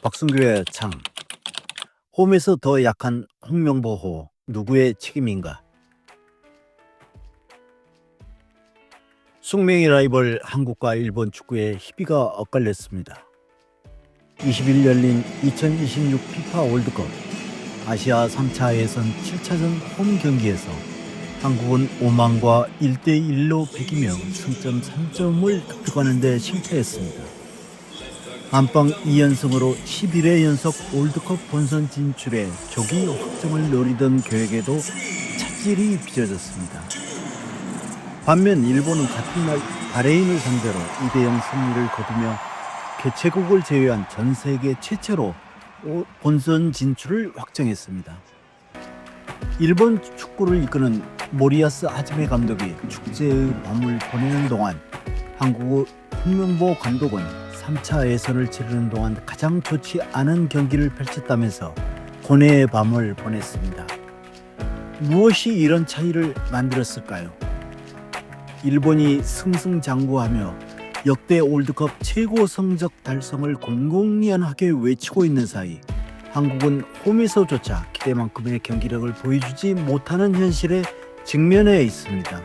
박승규의 창. 홈에서 더 약한 홍명보호 누구의 책임인가? 숙명의 라이벌 한국과 일본 축구의 희비가 엇갈렸습니다. 20일 열린 2026 피파 월드컵 아시아 3차 예선 7차전 홈 경기에서 한국은 오만과 1대1로 비기며 승점 3점을 획득하는 데 실패했습니다. 안방 2연승으로 11회 연속 월드컵 본선 진출에 조기 확정을 노리던 계획에도 차질이 빚어졌습니다. 반면 일본은 같은 날 바레인을 상대로 2대0 승리를 거두며 개최국을 제외한 전 세계 최초로 본선 진출을 확정했습니다. 일본 축구를 이끄는 모리야스 하지메 감독이 축제의 밤을 보내는 동안 한국의 홍명보 감독은 3차 예선을 치르는 동안 가장 좋지 않은 경기를 펼쳤다면서 고뇌의 밤을 보냈습니다. 무엇이 이런 차이를 만들었을까요? 일본이 승승장구하며 역대 월드컵 최고 성적 달성을 공공연하게 외치고 있는 사이 한국은 홈에서조차 기대만큼의 경기력을 보여주지 못하는 현실에 직면해 있습니다.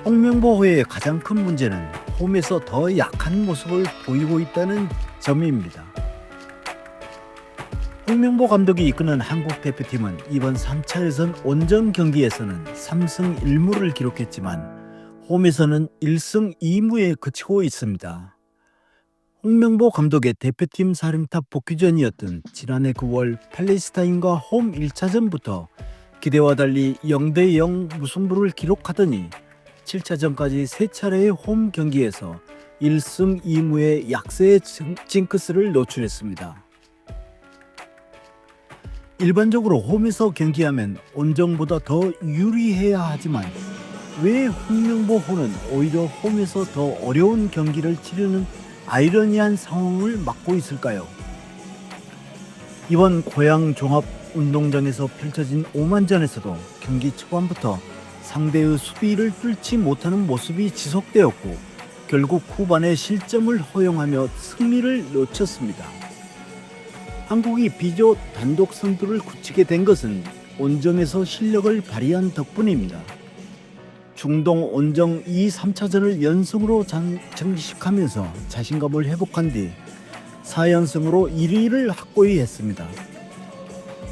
홍명보호의 가장 큰 문제는 홈에서 더 약한 모습을 보이고 있다는 점입니다. 홍명보 감독이 이끄는 한국 대표팀은 이번 3차 예선 원정 경기에서는 3승 1무를 기록했지만 홈에서는 1승 2무에 그치고 있습니다. 홍명보 감독의 대표팀 사령탑 복귀전이었던 지난해 9월 팔레스타인과 홈 1차전부터 기대와 달리 0대0 무승부를 기록하더니 7차전까지 3차례의 홈 경기에서 1승 2무의 약세의 징크스를 노출했습니다. 일반적으로 홈에서 경기하면 원정보다 더 유리해야 하지만 왜 홍명보호는 오히려 홈에서 더 어려운 경기를 치르는 아이러니한 상황을 맞고 있을까요? 이번 고양 종합운동장에서 펼쳐진 오만전에서도 경기 초반부터 상대의 수비를 뚫지 못하는 모습이 지속되었고 결국 후반에 실점을 허용하며 승리를 놓쳤습니다. 한국이 비교 단독 선두를 굳히게 된 것은 원정에서 실력을 발휘한 덕분입니다. 중동 원정 2, 3차전을 연승으로 장식하면서 자신감을 회복한 뒤 4연승으로 1위를 확고히 했습니다.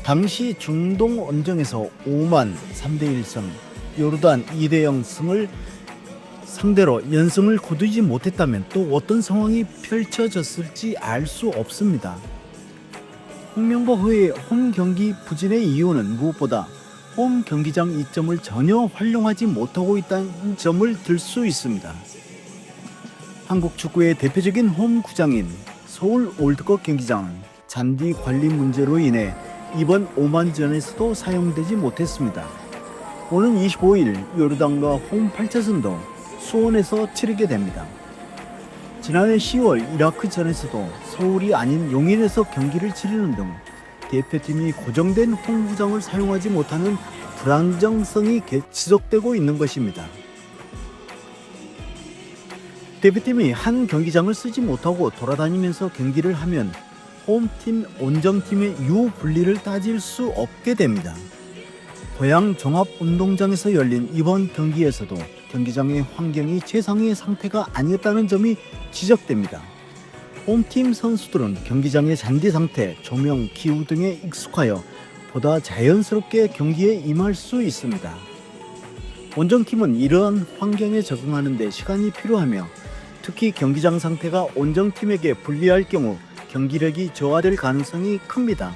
당시 중동 원정에서 오만 3대1승, 요르단 2대0 승을 상대로 연승을 거두지 못했다면 또 어떤 상황이 펼쳐졌을지 알 수 없습니다. 홍명보호의 홈 경기 부진의 이유는 무엇보다 홈 경기장 이점을 전혀 활용하지 못하고 있다는 점을 들 수 있습니다. 한국 축구의 대표적인 홈 구장인 서울 월드컵 경기장은 잔디 관리 문제로 인해 이번 오만전에서도 사용되지 못했습니다. 오는 25일 요르단과 홈 8차전도 수원에서 치르게 됩니다. 지난해 10월 이라크전에서도 서울이 아닌 용인에서 경기를 치르는 등 대표팀이 고정된 홈구장을 사용하지 못하는 불안정성이 지속되고 있는 것입니다. 대표팀이 한 경기장을 쓰지 못하고 돌아다니면서 경기를 하면 홈팀, 원정팀의 유분리를 따질 수 없게 됩니다. 고양 종합운동장에서 열린 이번 경기에서도 경기장의 환경이 최상의 상태가 아니었다는 점이 지적됩니다. 홈팀 선수들은 경기장의 잔디 상태, 조명, 기후 등에 익숙하여 보다 자연스럽게 경기에 임할 수 있습니다. 원정팀은 이러한 환경에 적응하는 데 시간이 필요하며 특히 경기장 상태가 원정팀에게 불리할 경우 경기력이 저하될 가능성이 큽니다.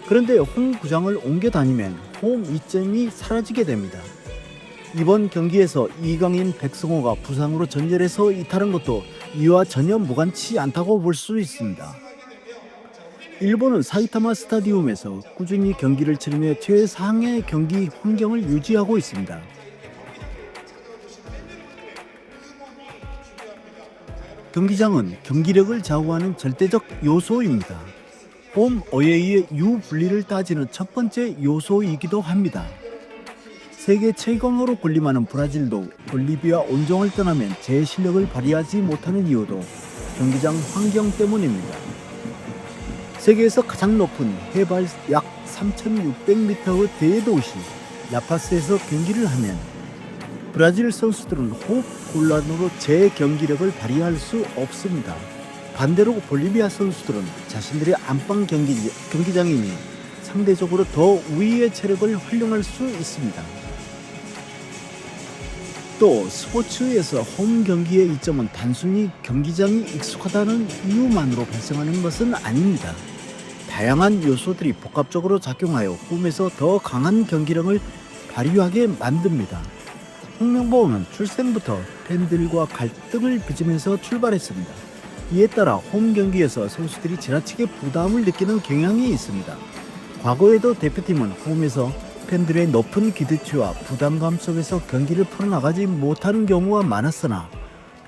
그런데 홈 구장을 옮겨 다니면 홈 이점이 사라지게 됩니다. 이번 경기에서 이강인, 백승호가 부상으로 전멸해서 이탈한 것도 이와 전혀 무관치 않다고 볼 수 있습니다. 일본은 사이타마 스타디움에서 꾸준히 경기를 치르며 최상의 경기 환경을 유지하고 있습니다. 경기장은 경기력을 좌우하는 절대적 요소입니다. 홈 어웨이의 유분리를 따지는 첫 번째 요소이기도 합니다. 세계 최강으로 군림하는 브라질도 볼리비아 원정을 떠나면 제 실력을 발휘하지 못하는 이유도 경기장 환경 때문입니다. 세계에서 가장 높은 해발 약 3,600m의 대도시 라파스에서 경기를 하면 브라질 선수들은 호흡 곤란으로 제 경기력을 발휘할 수 없습니다. 반대로 볼리비아 선수들은 자신들의 안방 경기장이니 상대적으로 더 우위의 체력을 활용할 수 있습니다. 또 스포츠에서 홈 경기의 이점은 단순히 경기장이 익숙하다는 이유만으로 발생하는 것은 아닙니다. 다양한 요소들이 복합적으로 작용하여 홈에서 더 강한 경기력을 발휘하게 만듭니다. 홍명보는 출생부터 팬들과 갈등을 빚으면서 출발했습니다. 이에 따라 홈 경기에서 선수들이 지나치게 부담을 느끼는 경향이 있습니다. 과거에도 대표팀은 홈에서 팬들의 높은 기대치와 부담감 속에서 경기를 풀어나가지 못하는 경우가 많았으나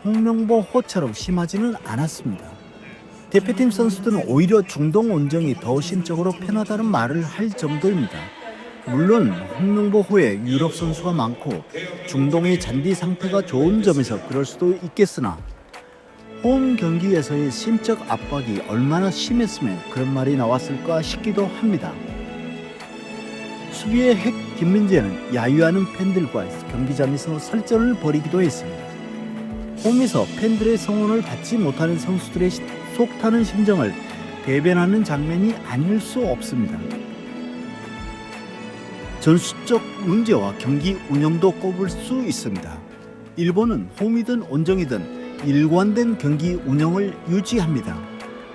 홍명보호처럼 심하지는 않았습니다. 대표팀 선수들은 오히려 중동 온정이 더 심적으로 편하다는 말을 할 정도입니다. 물론 홍명보호에 유럽 선수가 많고 중동의 잔디 상태가 좋은 점에서 그럴 수도 있겠으나 홈 경기에서의 심적 압박이 얼마나 심했으면 그런 말이 나왔을까 싶기도 합니다. 수비의 핵 김민재는 야유하는 팬들과 경기장에서 설전을 벌이기도 했습니다. 홈에서 팬들의 성원을 받지 못하는 선수들의 속 타는 심정을 대변하는 장면이 아닐 수 없습니다. 전술적 문제와 경기 운영도 꼽을 수 있습니다. 일본은 홈이든 온정이든 일관된 경기 운영을 유지합니다.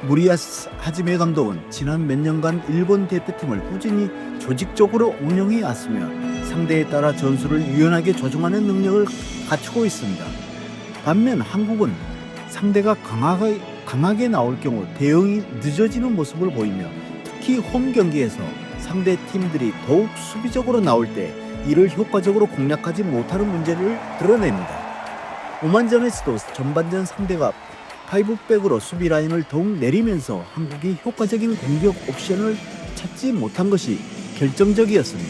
무리야스 하지메 감독은 지난 몇 년간 일본 대표팀을 꾸준히 조직적으로 운영해 왔으며 상대에 따라 전술을 유연하게 조정하는 능력을 갖추고 있습니다. 반면 한국은 상대가 강하게 나올 경우 대응이 늦어지는 모습을 보이며 특히 홈 경기에서 상대 팀들이 더욱 수비적으로 나올 때 이를 효과적으로 공략하지 못하는 문제를 드러냅니다. 오만전에서도 전반전 상대가 5백으로 수비 라인을 더욱 내리면서 한국이 효과적인 공격 옵션을 찾지 못한 것이 결정적이었습니다.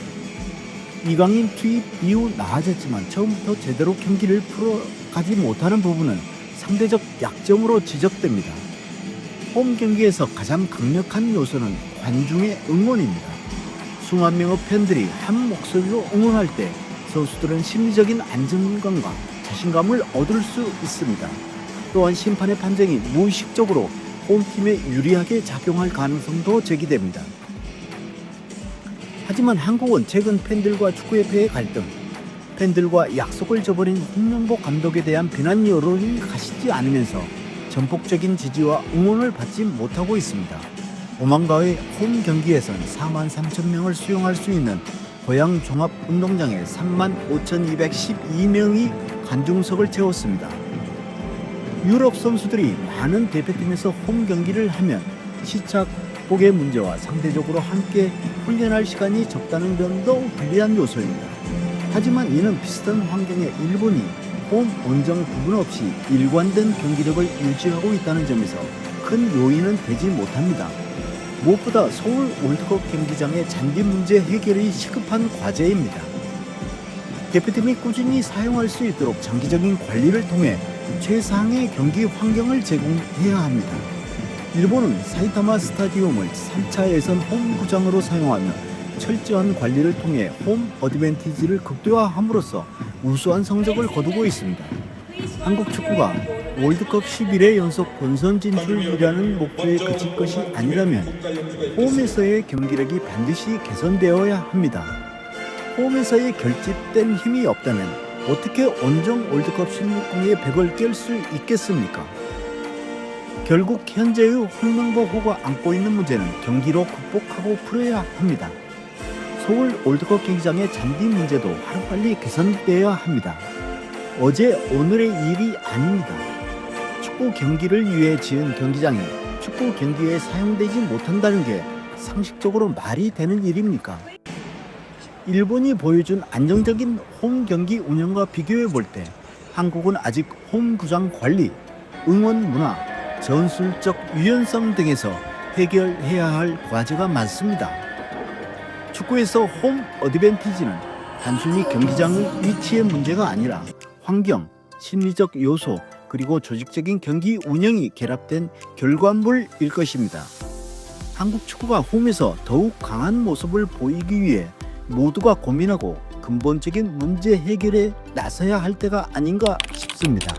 이강인 투입 이후 나아졌지만 처음부터 제대로 경기를 풀어가지 못하는 부분은 상대적 약점으로 지적됩니다. 홈 경기에서 가장 강력한 요소는 관중의 응원입니다. 수만 명의 팬들이 한 목소리로 응원할 때 선수들은 심리적인 안정감과 자신감을 얻을 수 있습니다. 또한 심판의 판정이 무의식적으로 홈팀에 유리하게 작용할 가능성도 제기됩니다. 하지만 한국은 최근 팬들과 축구협회의 갈등, 팬들과 약속을 저버린 홍명보 감독에 대한 비난 여론이 가시지 않으면서 전폭적인 지지와 응원을 받지 못하고 있습니다. 오만가의 홈 경기에선 43,000명을 수용할 수 있는 고양 종합운동장에 35,212명이 관중석을 채웠습니다. 유럽 선수들이 많은 대표팀에서 홈 경기를 하면 시차 복의 문제와 상대적으로 함께 훈련할 시간이 적다는 점도 불리한 요소입니다. 하지만 이는 비슷한 환경의 일본이 홈 원정 부분 없이 일관된 경기력을 유지하고 있다는 점에서 큰 요인은 되지 못합니다. 무엇보다 서울 월드컵 경기장의 잔디 문제 해결이 시급한 과제입니다. 대표팀이 꾸준히 사용할 수 있도록 장기적인 관리를 통해 최상의 경기 환경을 제공해야 합니다. 일본은 사이타마 스타디움을 3차 예선 홈구장으로 사용하며 철저한 관리를 통해 홈 어드밴티지를 극대화함으로써 우수한 성적을 거두고 있습니다. 한국 축구가 월드컵 11회 연속 본선 진출이라는 목표에 그칠 것이 아니라면 홈에서의 경기력이 반드시 개선되어야 합니다. 홈에서의 결집된 힘이 없다면 어떻게 원정 월드컵 16강에 벽을 깰 수 있겠습니까? 결국 현재의 홍명보호가 안고 있는 문제는 경기로 극복하고 풀어야 합니다. 서울 월드컵 경기장의 잔디 문제도 하루빨리 개선되어야 합니다. 어제 오늘의 일이 아닙니다. 축구 경기를 위해 지은 경기장이 축구 경기에 사용되지 못한다는 게 상식적으로 말이 되는 일입니까? 일본이 보여준 안정적인 홈 경기 운영과 비교해 볼 때 한국은 아직 홈 구장 관리, 응원 문화, 전술적 유연성 등에서 해결해야 할 과제가 많습니다. 축구에서 홈 어드밴티지는 단순히 경기장의 위치의 문제가 아니라 환경, 심리적 요소, 그리고 조직적인 경기 운영이 결합된 결과물일 것입니다. 한국 축구가 홈에서 더욱 강한 모습을 보이기 위해 모두가 고민하고 근본적인 문제 해결에 나서야 할 때가 아닌가 싶습니다.